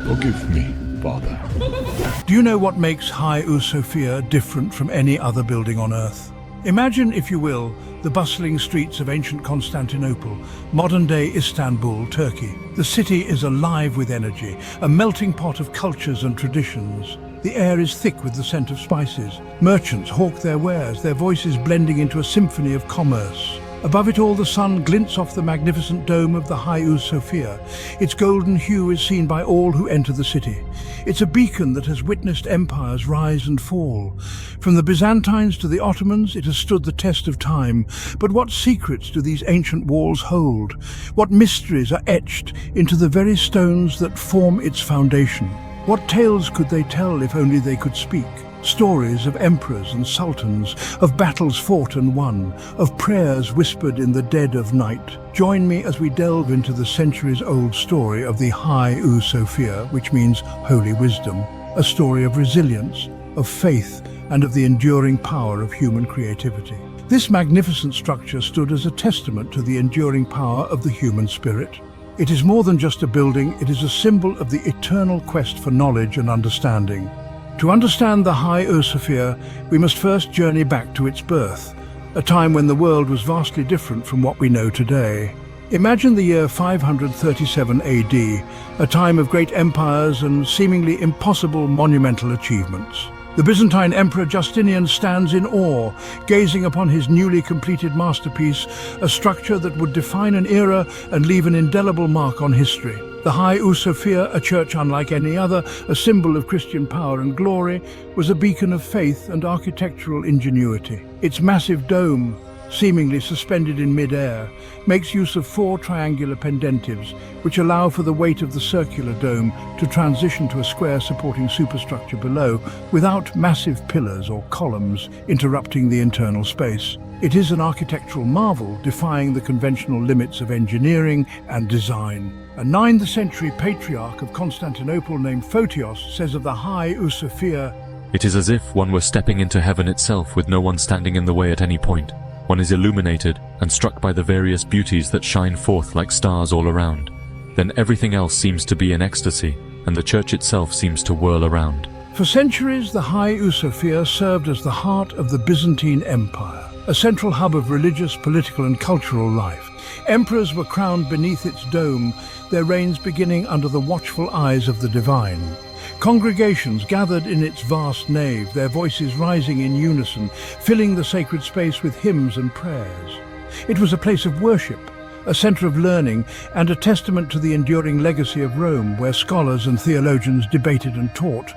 Forgive me, Father. Do you know what makes Hagia Sophia different from any other building on Earth? Imagine, if you will, the bustling streets of ancient Constantinople, modern-day Istanbul, Turkey. The city is alive with energy, a melting pot of cultures and traditions. The air is thick with the scent of spices. Merchants hawk their wares, their voices blending into a symphony of commerce. Above it all, the sun glints off the magnificent dome of the Hagia Sophia. Its golden hue is seen by all who enter the city. It's a beacon that has witnessed empires rise and fall. From the Byzantines to the Ottomans, it has stood the test of time. But what secrets do these ancient walls hold? What mysteries are etched into the very stones that form its foundation? What tales could they tell if only they could speak? Stories of emperors and sultans, of battles fought and won, of prayers whispered in the dead of night. Join me as we delve into the centuries-old story of the Hagia Sophia, which means holy wisdom, a story of resilience, of faith, and of the enduring power of human creativity. This magnificent structure stood as a testament to the enduring power of the human spirit. It is more than just a building, it is a symbol of the eternal quest for knowledge and understanding. To understand the Hagia Sophia, we must first journey back to its birth, a time when the world was vastly different from what we know today. Imagine the year 537 AD, a time of great empires and seemingly impossible monumental achievements. The Byzantine Emperor Justinian stands in awe, gazing upon his newly completed masterpiece, a structure that would define an era and leave an indelible mark on history. The Hagia Sophia, a church unlike any other, a symbol of Christian power and glory, was a beacon of faith and architectural ingenuity. Its massive dome, seemingly suspended in mid-air, makes use of 4 triangular pendentives, which allow for the weight of the circular dome to transition to a square supporting superstructure below, without massive pillars or columns interrupting the internal space. It is an architectural marvel, defying the conventional limits of engineering and design. A 9th century patriarch of Constantinople named Photios says of the Hagia Sophia, "It is as if one were stepping into heaven itself with no one standing in the way at any point. One is illuminated and struck by the various beauties that shine forth like stars all around. Then everything else seems to be in ecstasy, and the church itself seems to whirl around." For centuries, the Hagia Sophia served as the heart of the Byzantine Empire, a central hub of religious, political and cultural life. Emperors were crowned beneath its dome, their reigns beginning under the watchful eyes of the divine. Congregations gathered in its vast nave, their voices rising in unison, filling the sacred space with hymns and prayers. It was a place of worship, a center of learning, and a testament to the enduring legacy of Rome, where scholars and theologians debated and taught.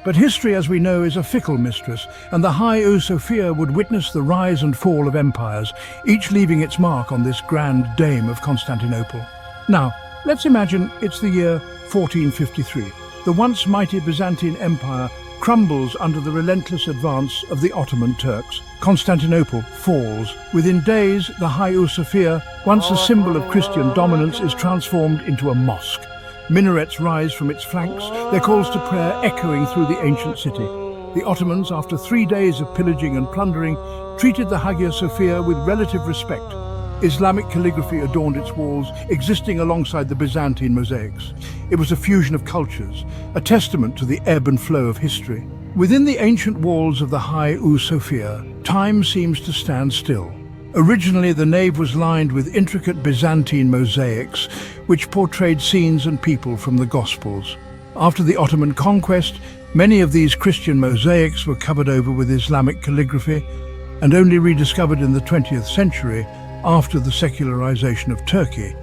But history, as we know, is a fickle mistress, and the Hagia Sophia would witness the rise and fall of empires, each leaving its mark on this grand dame of Constantinople. Now, let's imagine it's the year 1453. The once mighty Byzantine Empire crumbles under the relentless advance of the Ottoman Turks. Constantinople falls. Within days, the Hagia Sophia, once a symbol of Christian dominance, is transformed into a mosque. Minarets rise from its flanks, their calls to prayer echoing through the ancient city. The Ottomans, after 3 days of pillaging and plundering, treated the Hagia Sophia with relative respect. Islamic calligraphy adorned its walls, existing alongside the Byzantine mosaics. It was a fusion of cultures, a testament to the ebb and flow of history. Within the ancient walls of the Hagia Sophia, time seems to stand still. Originally, the nave was lined with intricate Byzantine mosaics, which portrayed scenes and people from the Gospels. After the Ottoman conquest, many of these Christian mosaics were covered over with Islamic calligraphy, and only rediscovered in the 20th century after the secularization of Turkey,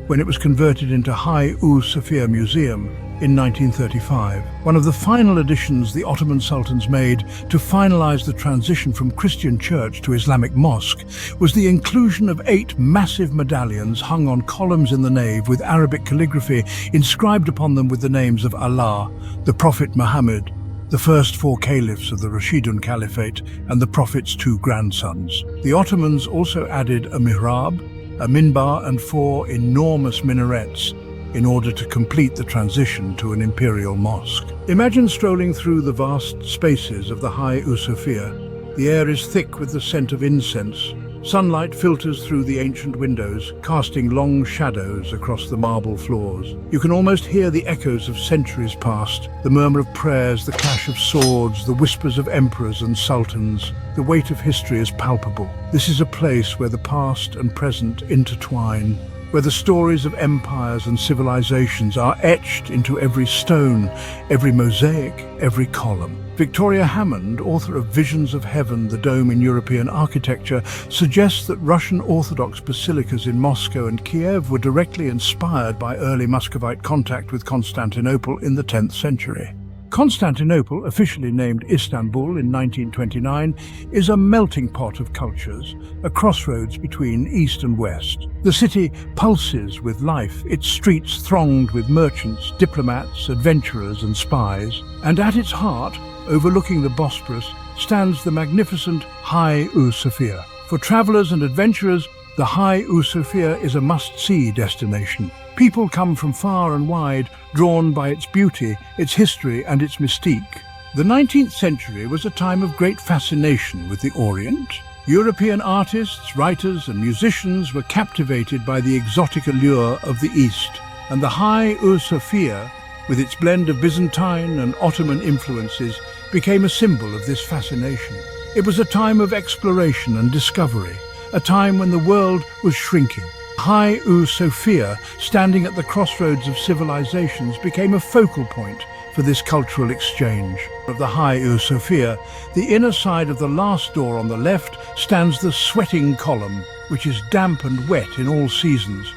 when it was converted into Hagia Sophia Museum in 1935. One of the final additions the Ottoman sultans made to finalize the transition from Christian church to Islamic mosque was the inclusion of 8 massive medallions hung on columns in the nave with Arabic calligraphy inscribed upon them with the names of Allah, the Prophet Muhammed, the first 4 caliphs of the Rashidun Caliphate, and the Prophet's 2 grandsons. The Ottomans also added a mihrab, a minbar and 4 enormous minarets in order to complete the transition to an imperial mosque. Imagine strolling through the vast spaces of the Hagia Sophia. The air is thick with the scent of incense. Sunlight filters through the ancient windows, casting long shadows across the marble floors. You can almost hear the echoes of centuries past, the murmur of prayers, the clash of swords, the whispers of emperors and sultans. The weight of history is palpable. This is a place where the past and present intertwine, where the stories of empires and civilizations are etched into every stone, every mosaic, every column. Victoria Hammond, author of Visions of Heaven, the Dome in European Architecture, suggests that Russian Orthodox basilicas in Moscow and Kiev were directly inspired by early Muscovite contact with Constantinople in the 10th century. Constantinople, officially named Istanbul in 1929, is a melting pot of cultures, a crossroads between East and West. The city pulses with life, its streets thronged with merchants, diplomats, adventurers and spies, and at its heart, overlooking the Bosporus, stands the magnificent Hagia Sophia. For travelers and adventurers, the Hagia Sophia is a must-see destination. People come from far and wide, drawn by its beauty, its history and its mystique. The 19th century was a time of great fascination with the Orient. European artists, writers and musicians were captivated by the exotic allure of the East, and the Hagia Sophia, with its blend of Byzantine and Ottoman influences, became a symbol of this fascination. It was a time of exploration and discovery, a time when the world was shrinking. Hagia Sophia, standing at the crossroads of civilizations, became a focal point for this cultural exchange. Of the Hagia Sophia, the inner side of the last door on the left stands the sweating column, which is damp and wet in all seasons.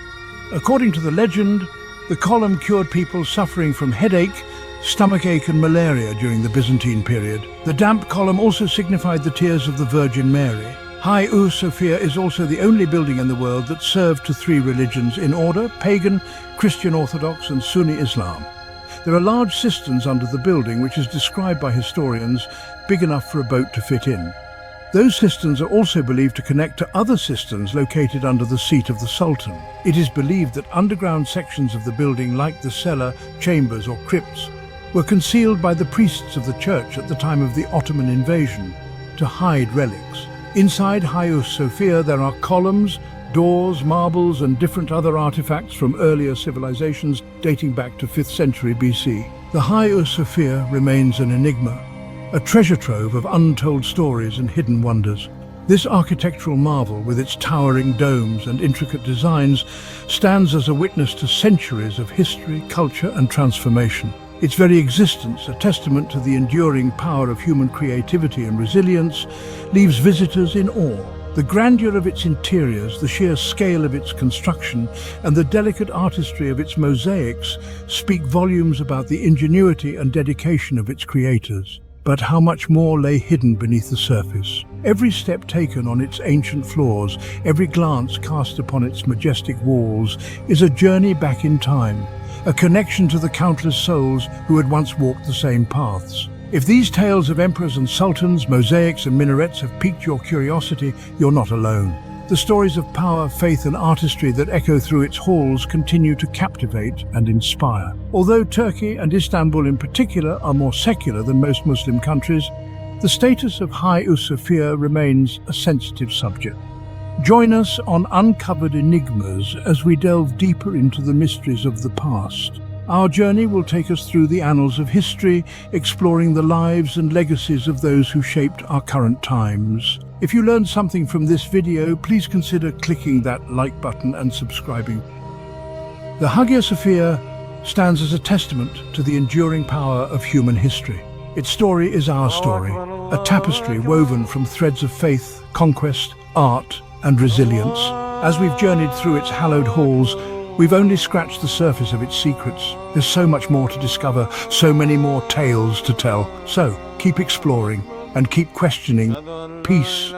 According to the legend, the column cured people suffering from headache, stomachache and malaria during the Byzantine period. The damp column also signified the tears of the Virgin Mary. Hagia Sophia is also the only building in the world that served to three religions in order: pagan, Christian Orthodox and Sunni Islam. There are large cisterns under the building, which is described by historians big enough for a boat to fit in. Those cisterns are also believed to connect to other cisterns located under the seat of the Sultan. It is believed that underground sections of the building, like the cellar, chambers or crypts, were concealed by the priests of the church at the time of the Ottoman invasion to hide relics. Inside Hagia Sophia there are columns, doors, marbles and different other artifacts from earlier civilizations dating back to 5th century BC. The Hagia Sophia remains an enigma, a treasure trove of untold stories and hidden wonders. This architectural marvel, with its towering domes and intricate designs, stands as a witness to centuries of history, culture and transformation. Its very existence, a testament to the enduring power of human creativity and resilience, leaves visitors in awe. The grandeur of its interiors, the sheer scale of its construction, and the delicate artistry of its mosaics speak volumes about the ingenuity and dedication of its creators. But how much more lay hidden beneath the surface? Every step taken on its ancient floors, every glance cast upon its majestic walls, is a journey back in time, a connection to the countless souls who had once walked the same paths. If these tales of emperors and sultans, mosaics and minarets have piqued your curiosity, you're not alone. The stories of power, faith and artistry that echo through its halls continue to captivate and inspire. Although Turkey and Istanbul in particular are more secular than most Muslim countries, the status of Hagia Sophia remains a sensitive subject. Join us on Uncovered Enigmas as we delve deeper into the mysteries of the past. Our journey will take us through the annals of history, exploring the lives and legacies of those who shaped our current times. If you learned something from this video, please consider clicking that like button and subscribing. The Hagia Sophia stands as a testament to the enduring power of human history. Its story is our story, a tapestry woven from threads of faith, conquest, art, and resilience. As we've journeyed through its hallowed halls, we've only scratched the surface of its secrets. There's so much more to discover, so many more tales to tell. So, keep exploring and keep questioning. Peace.